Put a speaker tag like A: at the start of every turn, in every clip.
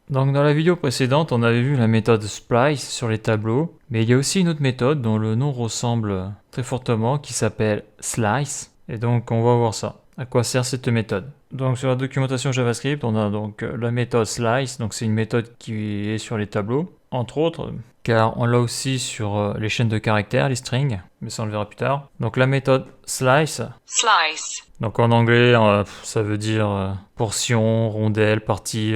A: Donc dans la vidéo précédente, on avait vu la méthode splice sur les tableaux, mais il y a aussi une autre méthode dont le nom ressemble très fortement qui s'appelle slice, et donc on va voir ça. À quoi sert cette méthode? Donc sur la documentation JavaScript, on a donc la méthode slice, donc c'est une méthode qui est sur les tableaux, entre autres, car on l'a aussi sur les chaînes de caractères, les strings, mais ça on le verra plus tard. Donc la méthode slice, donc en anglais ça veut dire portion, rondelle, partie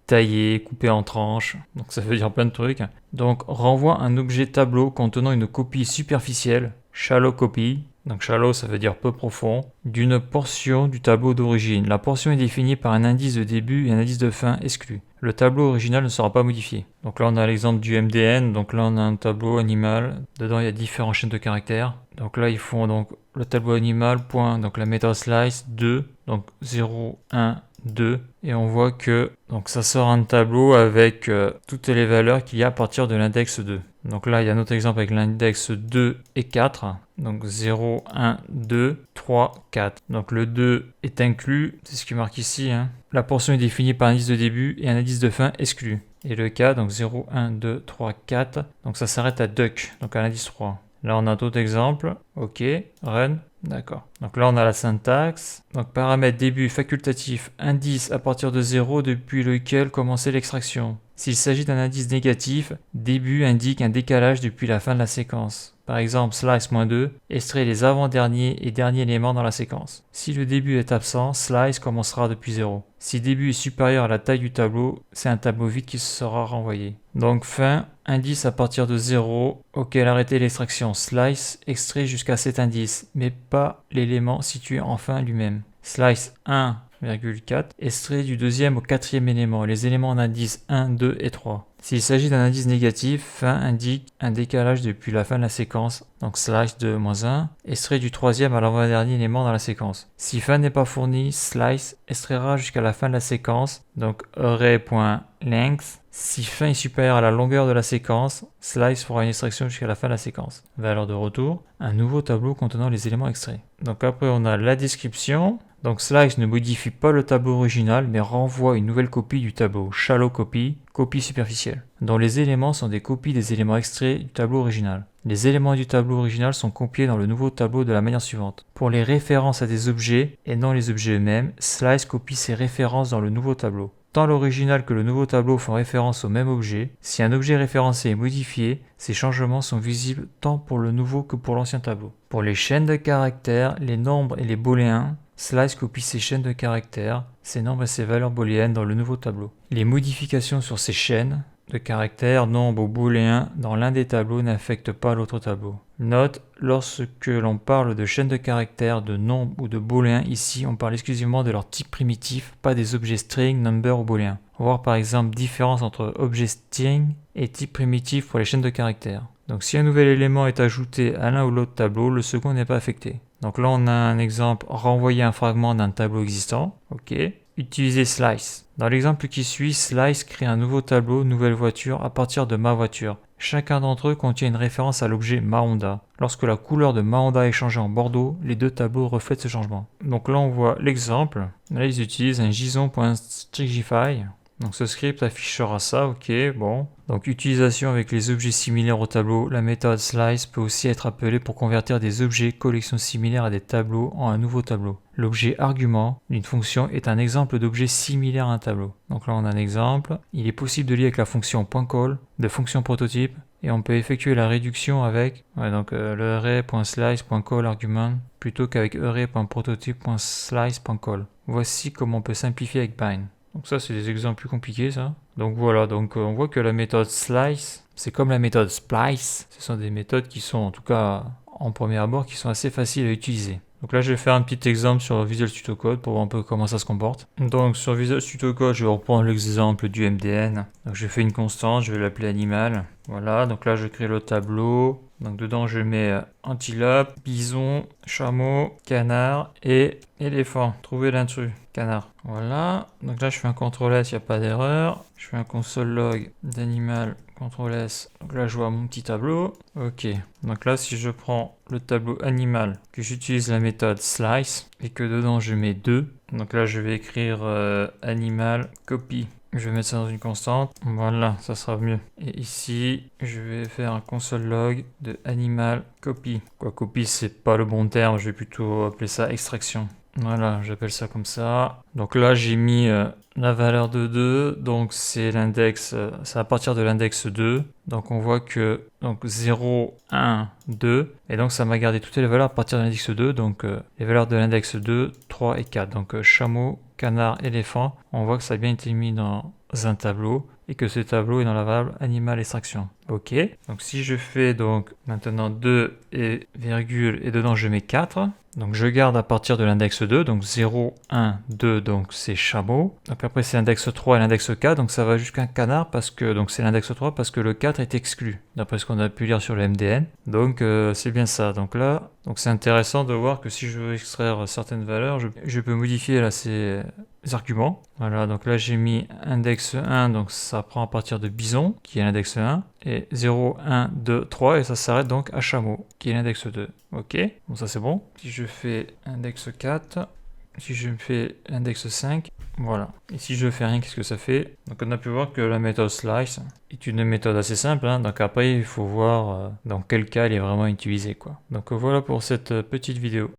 A: taillé, coupé en tranches, donc ça veut dire plein de trucs. Donc renvoie un objet tableau contenant une copie superficielle, shallow copy, donc shallow ça veut dire peu profond, d'une portion du tableau d'origine. La portion est définie par un indice de début et un indice de fin exclu. Le tableau original ne sera pas modifié. Donc là on a l'exemple du MDN, donc là on a un tableau animal, dedans il y a différentes chaînes de caractères. Donc là ils font donc le tableau animal, point, donc la méthode slice 2, donc 0, 1, 2, et on voit que donc ça sort un tableau avec toutes les valeurs qu'il y a à partir de l'index 2. Donc là il y a un autre exemple avec l'index 2 et 4, donc 0, 1, 2, 3, 4. Donc le 2 est inclus, c'est ce qui marque ici, hein. La portion est définie par un indice de début et un indice de fin exclu. Et le cas, donc 0, 1, 2, 3, 4, donc ça s'arrête à duck, donc à l'indice 3. Là on a d'autres exemples, ok, run. D'accord. Donc là, on a la syntaxe. Donc paramètre début facultatif, indice à partir de 0 depuis lequel commencer l'extraction. S'il s'agit d'un indice négatif, début indique un décalage depuis la fin de la séquence. Par exemple, slice-2 extrait les avant-derniers et derniers éléments dans la séquence. Si le début est absent, slice commencera depuis 0. Si début est supérieur à la taille du tableau, c'est un tableau vide qui sera renvoyé. Donc fin, indice à partir de 0, auquel arrêter l'extraction. Slice, extrait jusqu'à cet indice, mais pas l'élément situé en fin lui-même. Slice 1,4, extrait du deuxième au quatrième élément, les éléments d'indice 1, 2 et 3. S'il s'agit d'un indice négatif, fin indique un décalage depuis la fin de la séquence, donc slice 2-1, extrait du troisième à l'avant-dernier élément dans la séquence. Si fin n'est pas fourni, slice extraira jusqu'à la fin de la séquence, donc array.length. Si fin est supérieur à la longueur de la séquence, slice fera une extraction jusqu'à la fin de la séquence. Valeur de retour, un nouveau tableau contenant les éléments extraits. Donc après on a la description. Donc slice ne modifie pas le tableau original mais renvoie une nouvelle copie du tableau, shallow copy, copie superficielle, dont les éléments sont des copies des éléments extraits du tableau original. Les éléments du tableau original sont copiés dans le nouveau tableau de la manière suivante. Pour les références à des objets et non les objets eux-mêmes, slice copie ces références dans le nouveau tableau. Tant l'original que le nouveau tableau font référence au même objet. Si un objet référencé est modifié, ces changements sont visibles tant pour le nouveau que pour l'ancien tableau. Pour les chaînes de caractères, les nombres et les booléens, slice copie ces chaînes de caractères, ces nombres et ces valeurs booléennes dans le nouveau tableau. Les modifications sur ces chaînes de caractères, nombres ou booléens dans l'un des tableaux n'affectent pas l'autre tableau. Note, lorsque l'on parle de chaînes de caractères, de nombres ou de booléens, ici on parle exclusivement de leur type primitif, pas des objets string, number ou booléens. On va voir par exemple différence entre objet string et type primitif pour les chaînes de caractères. Donc si un nouvel élément est ajouté à l'un ou l'autre tableau, le second n'est pas affecté. Donc là on a un exemple, renvoyer un fragment d'un tableau existant, ok. Utiliser slice. Dans l'exemple qui suit, slice crée un nouveau tableau, nouvelle voiture, à partir de ma voiture. Chacun d'entre eux contient une référence à l'objet ma Honda. Lorsque la couleur de ma Honda est changée en bordeaux, les deux tableaux reflètent ce changement. Donc là on voit l'exemple. Là ils utilisent un json.strigify. Donc ce script affichera ça, ok, bon. Donc utilisation avec les objets similaires au tableau. La méthode slice peut aussi être appelée pour convertir des objets collections similaires à des tableaux en un nouveau tableau. L'objet argument d'une fonction est un exemple d'objet similaire à un tableau. Donc là on a un exemple. Il est possible de lier avec la fonction .call de fonction prototype et on peut effectuer la réduction avec le array.slice.call argument plutôt qu'avec array.prototype.slice.call. Voici comment on peut simplifier avec bind. Donc ça c'est des exemples plus compliqués ça. Donc voilà, donc on voit que la méthode slice, c'est comme la méthode splice. Ce sont des méthodes qui sont en tout cas en premier abord qui sont assez faciles à utiliser. Donc là, je vais faire un petit exemple sur Visual Studio Code pour voir un peu comment ça se comporte. Donc sur Visual Studio Code, je vais reprendre l'exemple du MDN. Donc je fais une constante, je vais l'appeler animal. Voilà, donc là je crée le tableau. Donc dedans je mets antilope, bison, chameau, canard et éléphant. Trouver l'intrus, canard. Voilà, donc là je fais un CTRL S, il n'y a pas d'erreur. Je fais un console log d'animal. CTRL S, donc là je vois mon petit tableau. Ok, donc là si je prends le tableau animal, que j'utilise la méthode slice et que dedans je mets 2, donc là je vais écrire animal copy Je vais mettre ça dans une constante. Voilà, ça sera mieux. Et ici, je vais faire un console log de animal copy. Quoi, copy, c'est pas le bon terme. Je vais plutôt appeler ça extraction. Voilà, j'appelle ça comme ça. Donc là, j'ai mis la valeur de 2. Donc c'est l'index, c'est à partir de l'index 2. Donc on voit que donc 0, 1, 2. Et donc ça m'a gardé toutes les valeurs à partir de l'index 2. Donc les valeurs de l'index 2, 3 et 4. Donc chameau, canard, éléphant. On voit que ça a bien été mis dans un tableau et que ce tableau est dans la variable animal extraction. Ok, donc si je fais donc maintenant 2 et virgule et dedans je mets 4. Donc je garde à partir de l'index 2, donc 0, 1, 2, donc c'est chameau. Donc après c'est l'index 3 et l'index 4, donc ça va jusqu'à canard parce que donc c'est l'index 3 parce que le 4 est exclu, d'après ce qu'on a pu lire sur le MDN. Donc c'est bien ça. Donc là, donc c'est intéressant de voir que si je veux extraire certaines valeurs, je peux modifier là ces arguments. Voilà, donc là j'ai mis index 1, donc ça prend à partir de bison, qui est l'index 1, et 0, 1, 2, 3, et ça s'arrête donc à chameau, qui est l'index 2. Ok, bon ça c'est bon. Si je fais index 4, si je fais index 5, voilà. Et si je fais rien, qu'est-ce que ça fait? Donc on a pu voir que la méthode slice est une méthode assez simple, hein. Donc après il faut voir dans quel cas elle est vraiment utilisée, quoi. Donc voilà pour cette petite vidéo.